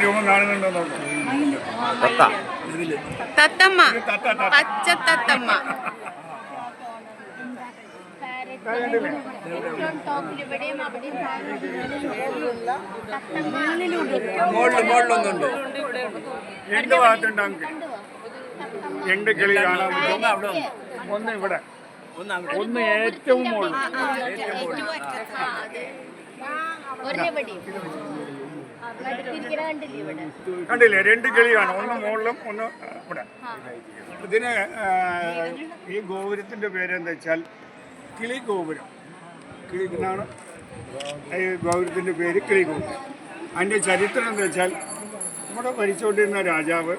രൂപം കാണുന്നുണ്ടോ? തത്തമ്മ, പച്ച തത്തമ്മ. മുകളിലൊന്നുണ്ട്. രണ്ട് ഭാഗത്തുണ്ട്. രണ്ട് കിളി കാണാൻ പറ്റും. ഒന്ന് ഇവിടെ, ഒന്ന് ഏറ്റവും മുകളിൽ. കണ്ടില്ലേ? രണ്ട് കിളി കാണും, ഒന്ന് മുകളിലും ഒന്ന് ഇവിടെ. ഇതിന് ഈ ഗോപുരത്തിന്റെ പേരെന്താ വെച്ചാൽ കിളി ഗോപുരം. കിളി എന്നാണ് ഈ ഗോപുരത്തിന്റെ പേര്, കിളി ഗോപുരം. അതിൻ്റെ ചരിത്രം എന്താ വെച്ചാൽ നമ്മുടെ ഭരിച്ചുകൊണ്ടിരുന്ന രാജാവ്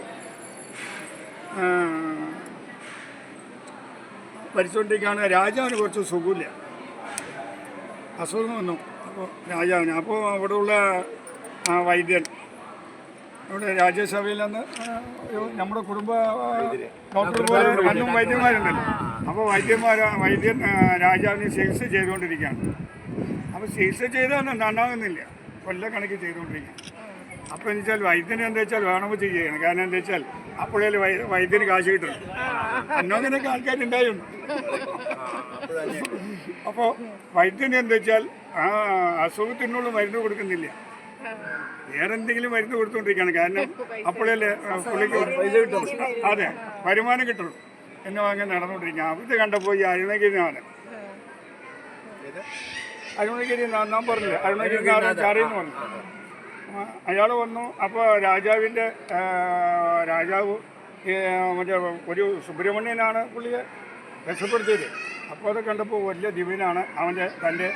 ഭരിച്ചുകൊണ്ടിരിക്കുകയാണ്. രാജാവിന് കുറച്ച് സുഖമില്ല, അസുഖം വന്നു. അപ്പോൾ രാജാവിന് അപ്പോൾ അവിടെയുള്ള വൈദ്യൻ, അവിടെ രാജ്യസഭയിൽ നിന്ന് നമ്മുടെ കുടുംബ ഡോക്ടർ പോലെ അന്നും വൈദ്യന്മാരുണ്ടല്ലോ. അപ്പോൾ വൈദ്യൻ രാജാവിന് ചികിത്സ ചെയ്തുകൊണ്ടിരിക്കുകയാണ്. അപ്പോൾ ചികിത്സ ചെയ്താൽ നന്നാകുന്നില്ല, കൊല്ലക്കണക്ക് ചെയ്തുകൊണ്ടിരിക്കുകയാണ്. അപ്പോൾ എന്ന് വെച്ചാൽ വൈദ്യന് എന്താ വെച്ചാൽ വേണമെന്ന് ചെയ്യുകയാണ്. കാരണം എന്താ വെച്ചാൽ അപ്പോഴേ വൈദ്യന് കാശ് കിട്ടും. അന്നോങ്ങനെയൊക്കെ ആൾക്കാരുണ്ടായിരുന്നു. അപ്പോൾ വൈദ്യന് എന്താ വെച്ചാൽ ആ അസുഖത്തിനുള്ള മരുന്ന് കൊടുക്കുന്നില്ല, വേറെ എന്തെങ്കിലും മരുന്ന് കൊടുത്തുകൊണ്ടിരിക്കുകയാണ്. കാരണം അപ്പോഴല്ലേ പുള്ളിക്ക് പൈസ കിട്ടും, അതെ, വരുമാനം കിട്ടുള്ളൂ എന്ന് വാങ്ങി നടന്നുകൊണ്ടിരിക്കുക. ഇത് കണ്ടപ്പോൾ ഈ അരുണഗിരിനാഥൻ നാം പറഞ്ഞില്ല, അരുണഗിരിനാഥൻ ചാറിയെന്ന് പറഞ്ഞു. അയാൾ വന്നു. അപ്പോൾ രാജാവ് മറ്റേ ഒരു സുബ്രഹ്മണ്യനാണ് പുള്ളിയെ രക്ഷപ്പെടുത്തിയത്. അപ്പോൾ അത് കണ്ടപ്പോൾ വലിയ ദിവ്യനാണ്. തൻ്റെ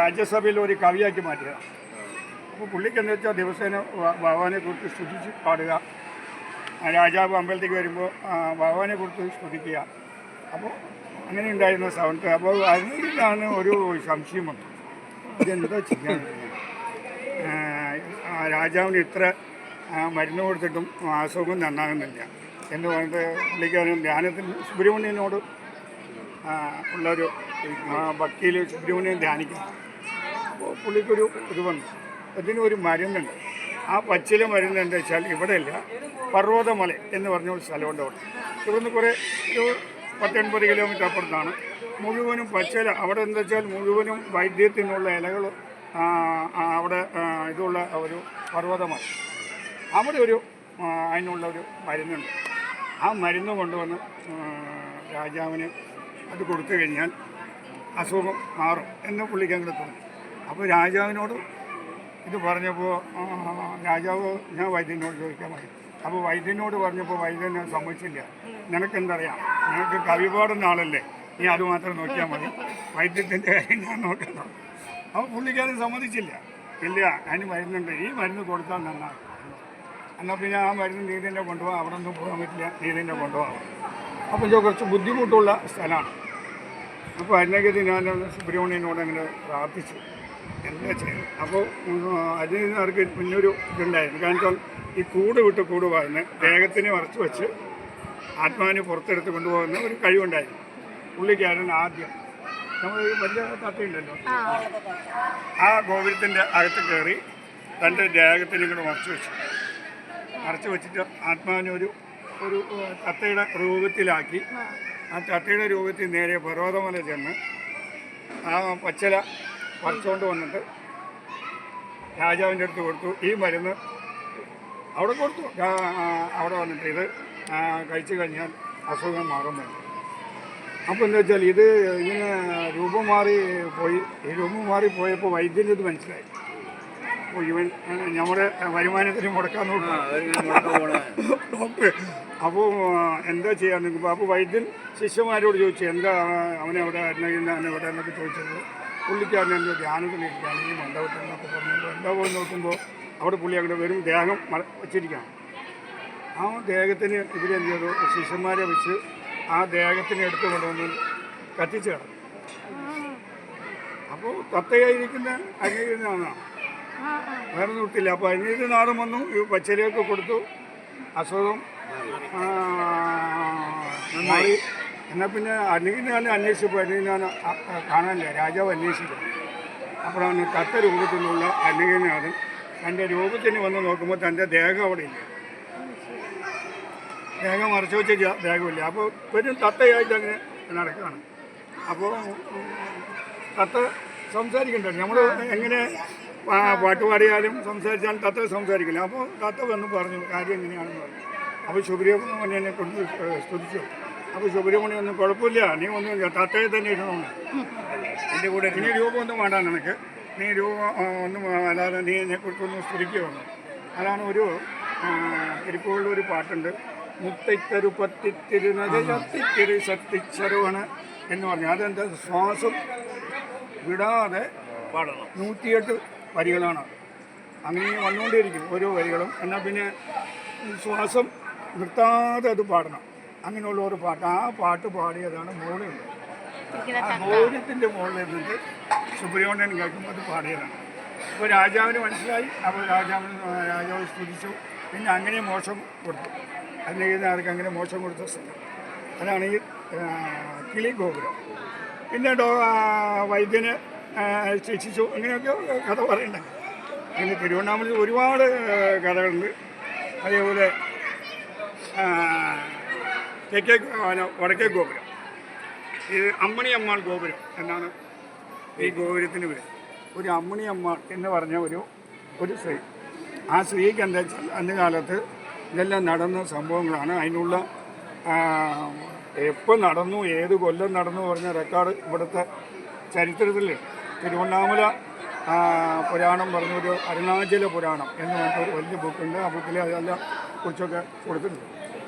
രാജ്യസഭയിൽ ഒരു കവിയാക്കി മാറ്റിയതാണ്. അപ്പോൾ പുള്ളിക്ക് എന്താ വെച്ചാൽ ദിവസേന ഭഗവാനെ കുറിച്ച് സ്തുതിച്ച് പാടുക, രാജാവ് അമ്പലത്തേക്ക് വരുമ്പോൾ ഭഗവാനെ കുറിച്ച് സ്തുതിക്കുക. അപ്പോൾ അങ്ങനെ ഉണ്ടായിരുന്ന സൗണ്ട്. അപ്പോൾ അതിലാണ് ഒരു സംശയം വന്നു, ഇതെന്താ ചെയ്യാൻ? രാജാവിന് ഇത്ര മരുന്ന് കൊടുത്തിട്ടും അസുഖം നന്നാകുന്നില്ല എന്ന് പറഞ്ഞിട്ട് പുള്ളിക്കാരൻ ധ്യാനത്തിന് സുബ്രഹ്മണ്യനോട് ഉള്ളൊരു ഭക്തിയിൽ സുബ്രഹ്മണ്യൻ ധ്യാനിക്കും. അപ്പോൾ പുള്ളിക്കൊരു ഇത് വന്നു. ഇതിനൊരു മരുന്നുണ്ട്. ആ പച്ചില മരുന്ന് എന്താ വെച്ചാൽ ഇവിടെയല്ല, പർവ്വതമല എന്ന് പറഞ്ഞ ഒരു സ്ഥലമുണ്ട്. അവിടെ ഇവിടുന്ന് കുറേ ഒരു 10-80 കിലോമീറ്റർ അപ്പുറത്താണ്. മുഴുവനും പച്ചില. അവിടെ എന്താ വെച്ചാൽ മുഴുവനും വൈദ്യത്തിനുള്ള ഇലകൾ അവിടെ ഇതുള്ള ഒരു പർവ്വതമല. അവിടെ അതിനുള്ള ഒരു മരുന്നുണ്ട്. ആ മരുന്ന് കൊണ്ടുവന്ന് രാജാവിന് അത് കൊടുത്തു കഴിഞ്ഞാൽ അസുഖം മാറും എന്ന് പുള്ളിക്ക് അങ്ങനെ തോന്നി. അപ്പോൾ രാജാവിനോട് ഇത് പറഞ്ഞപ്പോൾ രാജാവ് ഞാൻ വൈദ്യനോട് ചോദിക്കാൻ മതി. അപ്പോൾ വൈദ്യനോട് പറഞ്ഞപ്പോൾ വൈദ്യൻ സമ്മതിച്ചില്ല. നിനക്കെന്തറിയാം, നിനക്ക് കവി പാടുന്ന ആളല്ലേ, നീ അതുമാത്രം നോക്കിയാൽ മതി, വൈദ്യത്തിൻ്റെ കാര്യം ഞാൻ നോക്കണം. അപ്പോൾ പുള്ളിക്കാരൻ സമ്മതിച്ചില്ല. ഇല്ല, അതിന് മരുന്നുണ്ട്, ഈ മരുന്ന് കൊടുത്താൽ നന്നാണ്. എന്നാൽ പിന്നെ ആ മരുന്ന് നീ തന്നെ കൊണ്ടുപോകാം, അവിടെ ഒന്നും പോകാൻ പറ്റില്ല, നീ തന്നെ കൊണ്ടുപോകാം. അപ്പോൾ ഇത് കുറച്ച് ബുദ്ധിമുട്ടുള്ള സ്ഥലമാണ്. അപ്പോൾ അതിനെക്കുറിച്ച് ഞാൻ സുബ്രഹ്മണ്യനോട് അങ്ങനെ പ്രാർത്ഥിച്ചു, എന്താ ചെയ്യണം. അപ്പോൾ അതിന് അവർക്ക് പിന്നൊരു ഇതുണ്ടായിരുന്നു. കാരണം വെച്ചാൽ ഈ കൂട് വിട്ട് കൂട് വാങ്ങുന്ന ദേഹത്തിന് മറച്ച് വെച്ച് ആത്മാവിനെ പുറത്തെടുത്ത് കൊണ്ടുപോകുന്ന ഒരു കഴിവുണ്ടായിരുന്നു പുള്ളിക്കാരൻ. ആദ്യം നമ്മൾ വലിയ തത്തയുണ്ടല്ലോ, ആ ഗോപുരത്തിൻ്റെ അകത്ത് കയറി തൻ്റെ ദേഹത്തിന് ഇങ്ങോട്ട് മറച്ച് വെച്ചിട്ട് ആത്മാവിനെ ഒരു തത്തയുടെ രൂപത്തിലാക്കി ആ തത്തയുടെ രൂപത്തിൽ നേരെ പർവ്വതമല ചെന്ന് ആ പച്ചില പറിച്ചുകൊണ്ട് വന്നിട്ട് രാജാവിൻ്റെ അടുത്ത് കൊടുത്തു. ഈ മരുന്ന് അവിടെ കൊടുത്തു. അവിടെ വന്നിട്ട് ഇത് കഴിച്ചു കഴിഞ്ഞാൽ അസുഖം മാറുന്നുണ്ട്. അപ്പോൾ എന്താ വെച്ചാൽ ഇത് ഇങ്ങനെ രൂപം മാറിപ്പോയി. ഈ രൂപം മാറിപ്പോയപ്പോൾ വൈദ്യന് ഇത് മനസ്സിലായി. അപ്പോൾ ഇവൻ നമ്മുടെ വരുമാനത്തിന് മുടക്കാൻ നോക്കും ഡോക്ടർ. അപ്പോൾ എന്താ ചെയ്യാൻ നിൽക്കുമ്പോൾ അപ്പോൾ വൈദ്യൻ ശിഷ്യന്മാരോട് ചോദിച്ചു, എന്താ അവനെവിടെ എവിടെ എന്നൊക്കെ ചോദിച്ചത്. പുള്ളിക്കാരൻ എൻ്റെ ധ്യാനത്തിലിരിക്കുകയാണ് ഈ മണ്ഡപത്തിൽ എന്നൊക്കെ പറഞ്ഞപ്പോൾ എന്താ പോയി നോക്കുമ്പോൾ അവിടെ പുള്ളി അങ്ങനെ വെറും ദേഹം വച്ചിരിക്കുകയാണ്. ആ ദേഹത്തിന് ഇവരെന്ത് ചെയ്തു, ശിഷ്യന്മാരെ വെച്ച് ആ ദേഹത്തിന് എടുത്തു കൊണ്ടുവന്ന് കത്തിച്ച് കിടന്നു. അപ്പോൾ തത്തയായിരിക്കുന്ന അന്യനാണ്, വേറെ നിർത്തില്ല. അപ്പോൾ അന്യനാടും വന്നു, ഈ പച്ചരിയൊക്കെ കൊടുത്തു, അസുഖം നന്നായി. എന്നാൽ പിന്നെ അന്യനാനെ അന്വേഷിച്ചപ്പോൾ അന്യനാൻ കാണാനില്ല. രാജാവ് അന്വേഷിക്കുന്നു. അപ്പോൾ അവന് തത്ത രൂപത്തിലുള്ള അന്യനാഥൻ തൻ്റെ രൂപത്തിന് വന്ന് നോക്കുമ്പോൾ തൻ്റെ ദേഹം അവിടെ ഇല്ല, ദേഹം മറച്ചു വെച്ച ദേഹമില്ല. അപ്പോൾ വെറും തത്തയായിട്ട് അങ്ങനെ നടക്കുകയാണ്. അപ്പോൾ തത്ത സംസാരിക്കണ്ടേ, നമ്മൾ എങ്ങനെ പാട്ട് പാടിയാലും സംസാരിച്ചാലും തത്ത സംസാരിക്കില്ല. അപ്പോൾ തത്ത വന്ന് പറഞ്ഞു കാര്യം എങ്ങനെയാണെന്ന് പറഞ്ഞു. അപ്പോൾ സുബ്രഹ്മണ്യനെ കൊണ്ട് സ്തുതിച്ചു. അപ്പോൾ സുബ്രഹ്മണ്യം ഒന്നും കുഴപ്പമില്ല, നീ ഒന്നും തത്തയെ തന്നെ ഇരുന്നു, എൻ്റെ കൂടെ നീ രൂപമൊന്നും വേണ്ട, നിനക്ക് നീ രൂപം ഒന്നും അല്ലാതെ നീ എന്നെക്കുറിച്ചൊന്നും സ്തുതിക്കുമെന്ന്. അതാണ് ഒരു തിരുപ്പൂരിലൊരു പാട്ടുണ്ട്, മുത്തൈത്തരു പത്തിത്തിരുന്നത് ചത്തിത്തിരി സത്തിച്ചരുവാണ് എന്ന് പറഞ്ഞു. അതെന്താ, ശ്വാസം വിടാതെ പാടണം. 108 വരികളാണ്, അങ്ങനെ വന്നുകൊണ്ടേയിരിക്കും ഓരോ വരികളും. എന്നാൽ പിന്നെ ശ്വാസം നിർത്താതെ അത് പാടണം. അങ്ങനെയുള്ള ഒരു പാട്ട്, ആ പാട്ട് പാടിയതാണ് മോളിൽ. ആ ഗൗര്യത്തിൻ്റെ മുകളിൽ ഇരുന്നിട്ട് സുബ്രഹ്മണ്യൻ കേൾക്കുമ്പോൾ അത് പാടിയതാണ്. അപ്പോൾ രാജാവിന് മനസ്സിലായി. അപ്പോൾ രാജാവ് സ്തുതിച്ചു. പിന്നെ അങ്ങനെ മോശം കൊടുത്തു, അതിന് ആർക്ക് അങ്ങനെ മോശം കൊടുത്ത സ്ഥലം. അതാണ് ഈ കിളി ഗോപുരം. പിന്നെ വൈദ്യന് ശിക്ഷിച്ചു, അങ്ങനെയൊക്കെ കഥ പറയണ്ടേ. പിന്നെ തിരുവണ്ണാമലയിൽ ഒരുപാട് കഥകളുണ്ട്. അതേപോലെ വടക്കേ ഗോപുരം, ഇത് അമ്മണിയമ്മാൾ ഗോപുരം എന്നാണ് ഈ ഗോപുരത്തിന് പേര്. ഒരു അമ്മണിയമ്മാൾ എന്ന് പറഞ്ഞ ഒരു സ്ത്രീ. ആ സ്ത്രീക്ക് എന്താ വെച്ചാൽ അന്ന് കാലത്ത് ഇതെല്ലാം നടന്ന സംഭവങ്ങളാണ്. അതിനുള്ള എപ്പോൾ നടന്നു, ഏത് കൊല്ലം നടന്നു പറഞ്ഞ റെക്കോർഡ് ഇവിടുത്തെ ചരിത്രത്തിൽ തിരുവണ്ണാമല പുരാണം പറഞ്ഞൊരു അരുണാചല പുരാണം എന്ന് പറഞ്ഞൊരു വലിയ ബുക്കുണ്ട്. ആ ബുക്കിൽ അതെല്ലാം കുറിച്ചൊക്കെ കൊടുത്തിട്ടുണ്ട്.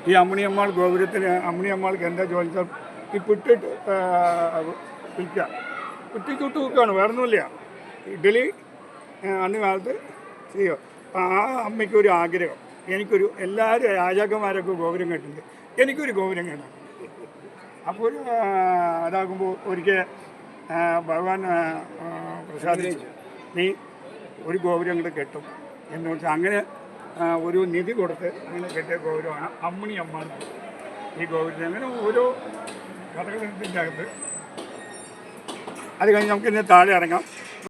ഈ അമ്മണിയമ്മാൾ ഗോപുരത്തിന് അമ്മണിയമ്മാൾക്ക് എന്താ ചോദിച്ചാൽ ഈ പിട്ടിട്ട് വിൽക്കുക, പിട്ടി ചുട്ട് വിൽക്കുകയാണ്, വേറെ ഒന്നുമില്ല. ഇഡലി അന്ന് കാലത്ത് ചെയ്യുക. ആ അമ്മയ്ക്കൊരു ആഗ്രഹം, എല്ലാവരും രാജാക്കന്മാരൊക്കെ ഗോപുരം കെട്ടുണ്ട്, എനിക്കൊരു ഗോപുരം കെട്ടണം. അപ്പോൾ അതാകുമ്പോൾ ഒരിക്കൽ ഭഗവാൻ പ്രസാദിച്ചു, നീ ഒരു ഗോപുരം കൂടെ കെട്ടും എന്ന് വെച്ചാൽ അങ്ങനെ ഒരു നിധി കൊടുത്ത് അങ്ങനെ കെട്ടിയ ഗോപുരമാണ് അമ്മണിയമ്മ. ഈ ഗോപുരത്തിൽ അങ്ങനെ ഓരോ കഥകളിൻ്റെ അകത്ത്. അത് കഴിഞ്ഞ് നമുക്ക് ഇന്ന് താഴെ ഇറങ്ങാം.